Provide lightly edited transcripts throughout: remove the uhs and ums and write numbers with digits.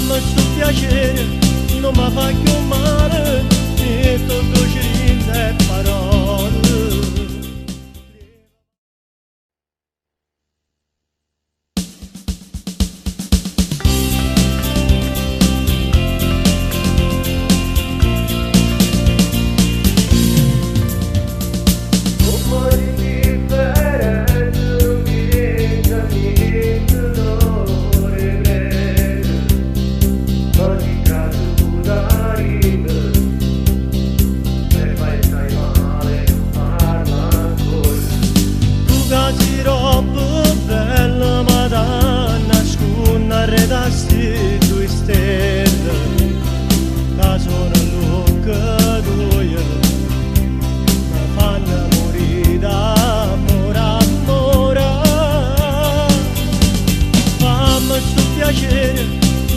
Fammi sto piacere, non mi fa più male, e tutto ci rinde parole.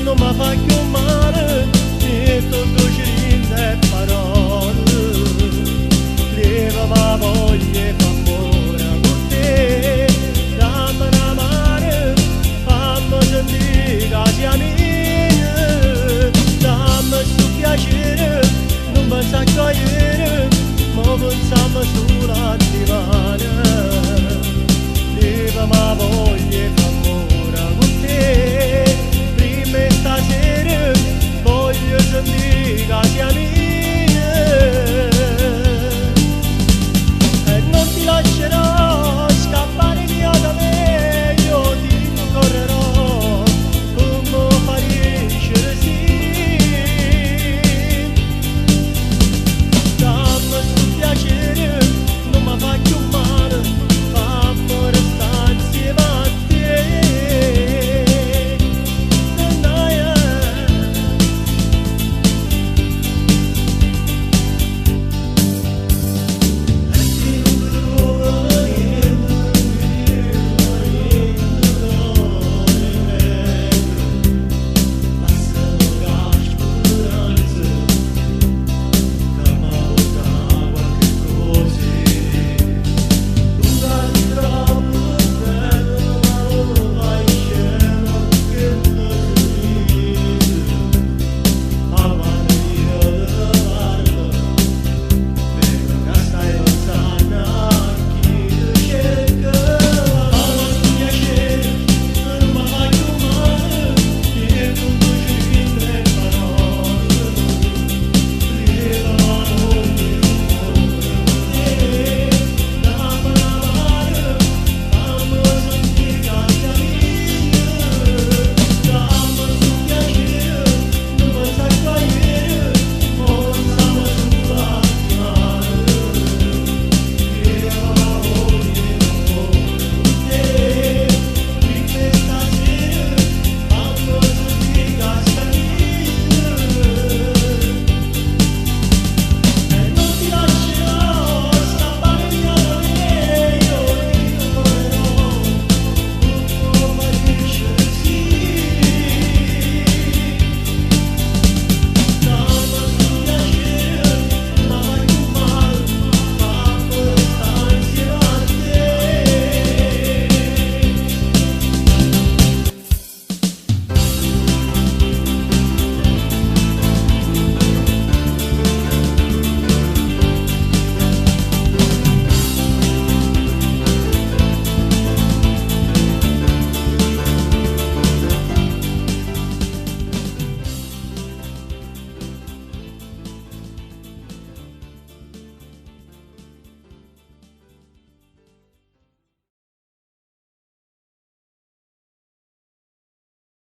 Non mi fa più male, e tutto ci rinde parole. Leva ma voglia e fa amore con te. Dammi una mano, fammi sentire che sia mia. Dammi sto piacere, non pensa a cogliere, ma pensiamo solo a divano.